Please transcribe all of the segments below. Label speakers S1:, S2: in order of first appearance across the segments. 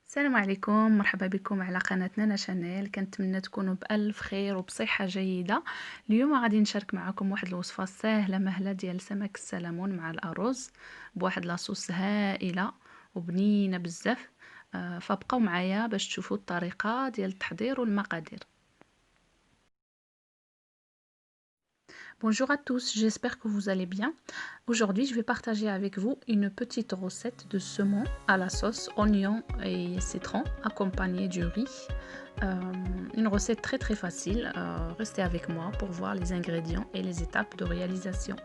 S1: السلام عليكم، مرحبا بكم على قناتنا ناشانيل. كنتمنى تكونوا بألف خير وبصحة جيدة. اليوم غادي نشارك معكم واحد الوصفة سهلة مهلة ديال سمك السلمون مع الأرز بواحد لاصوص هائلة وبنينة بزاف. فبقوا معايا باش تشوفوا الطريقة ديال التحضير والمقادير. Bonjour à tous, j'espère que vous allez bien. Aujourd'hui, je vais partager avec vous une petite recette de saumon à la sauce oignon et citron accompagné du riz. Une recette très facile. Restez avec moi pour voir les ingrédients et les étapes de réalisation.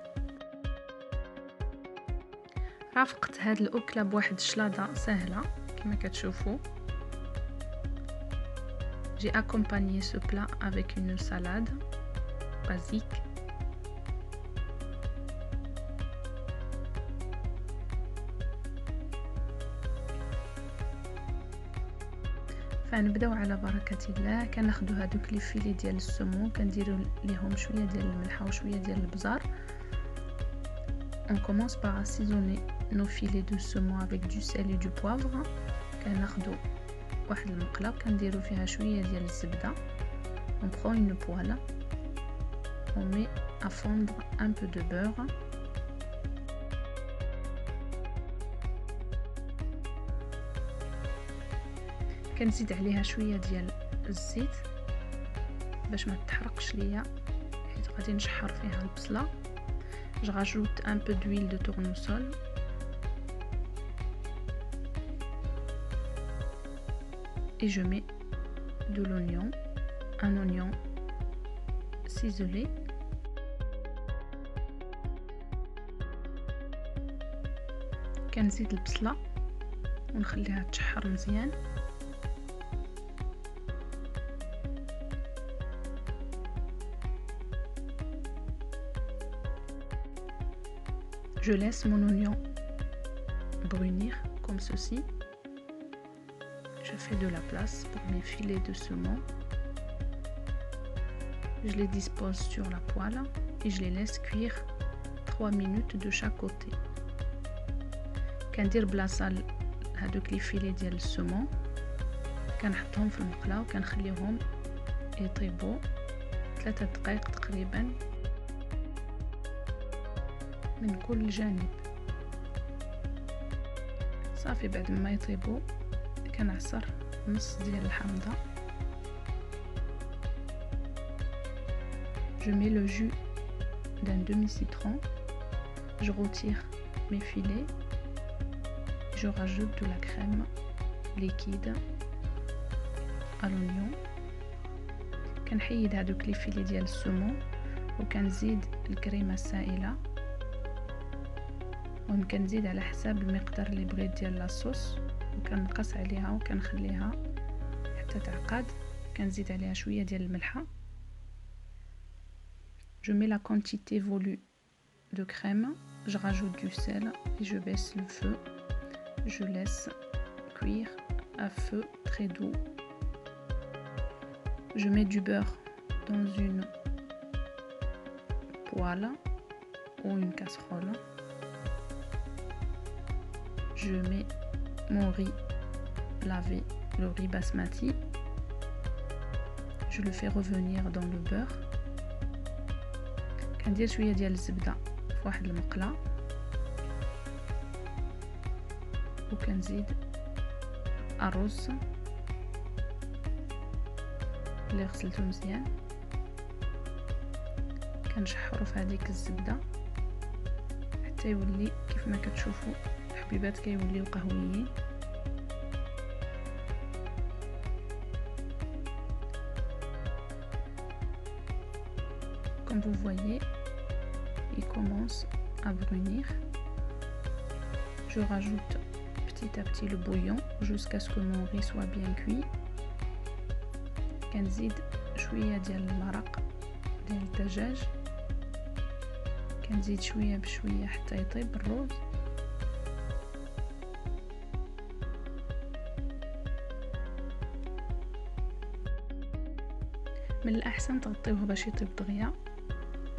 S1: رافقت هاد الأكلة بواحد الشلاضة سهلة كما كتشوفوا. J'ai accompagné ce plat avec une salade basique. فنبداو على بركه الله. كناخذوا هذوك لي فيلي ديال السمون كنديروا ليهم شويه ديال الملحه وشويه ديال البزار. On commence par assaisonner nos filets de saumon avec du sel et du poivre. كناخذوا واحد المقله كنديروا فيها شويه ديال الزبده. On prend une poêle, on met à fondre un peu de beurre. كنزيد عليها شويه ديال الزيت باش ما تحرقش ليا حيت غادي نشحر فيها البصله. Je rajoute un peu d'huile de tournesol et je mets de l'oignon, un oignon ciselé. كنزيد البصله ونخليها تشحر مزيان. Je laisse mon oignon brunir comme ceci. Je fais de la place pour mes filets de saumon. Je les dispose sur la poêle et je les laisse cuire 3 minutes de chaque côté. كندير بلاصه هذوك لي فيلي ديال السمون كنحطهم في المقله وكنخليهم يطيبوا 3 دقائق تقريبا من كل جانب. صافي بعد ما يطيبوا كنعصر نص ديال الحامضه. Je mets le jus d'un demi-citron. Je retire mes filets. Je rajoute de la crème liquide à l'oignon. كنحيد هذوك لي فيلي ديال السمون وكنزيد الكريمه السائله وكنزيد على حساب المقدار اللي بغيت ديال لاصوص وكنقص عليها وكنخليها حتى تعقد. كنزيد عليها شويه ديال الملحه. Je mets la quantité voulue de crème, je rajoute du sel et je baisse le feu. Je laisse cuire à feu très doux. Je mets du beurre dans une poêle ou une casserole. Je mets mon riz lavé, le riz basmati. Je le fais revenir dans le beurre. كندير شويه ديال الزبده في واحد المقله وكنزيد الرز اللي غسلته مزيان. كنشحرو في هذيك الزبده حتى يولي كيف ما كتشوفوا الحبيبات كيوليو قهويين. Comme vous voyez, il commence à brunir. Je rajoute petit à petit le bouillon jusqu'à ce que mon riz soit bien cuit. كنزيد شويه ديال المرق ديال الدجاج. كنزيد شويه بشويه حتى يطيب الرز. من الاحسن تغطيوه باش يطيب دغيا.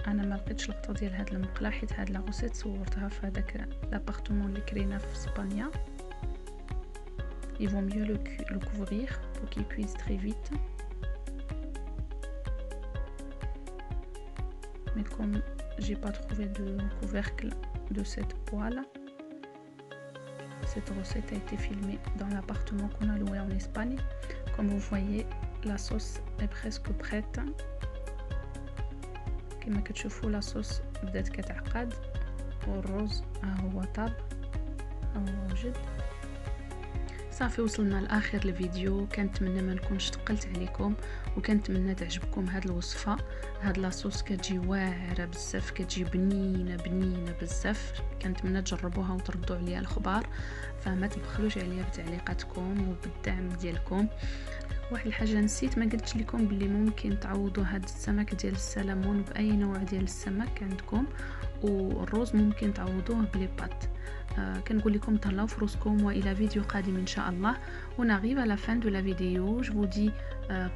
S1: انا ما لقيتش الغطا ديال هاد المقله حيت هاد لا غوسيت صورتها في هذاك لابارتمون اللي كرينا في اسبانيا. il vaut mieux le couvrir pour qu'il cuise très vite. Mais comme j'ai pas trouvé de couvercle de cette poêle, cette recette a été filmée dans l'appartement qu'on a loué en Espagne. Comme vous voyez, la sauce est presque prête. كما كتشوفوا لا صوص بدات كتعقد والرز هو طاب او وجد. صافي وصلنا لاخر الفيديو. كنتمنى ما نكونش ثقلت عليكم، وكنتمنى تعجبكم هاد الوصفه. هاد لاصوص كتجي واعره بزاف، كتجي بنينه بزاف. كنتمنى تجربوها وتردوا عليا الخبار، فما تبخلوش عليا بتعليقاتكم وبالدعم ديالكم. واحد الحاجه نسيت، ما قلتش لكم بلي ممكن تعوضوا هاد السمك ديال السلمون باي نوع ديال السمك عندكم، والرز ممكن تعوضوه بلي بات. كنقول لكم تهلاو في روسكم، والى فيديو قادم ان شاء الله. On arrive à la fin de la vidéo. Je vous dis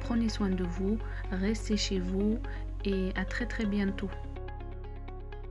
S1: prenez soin de vous, restez chez vous et à très bientôt.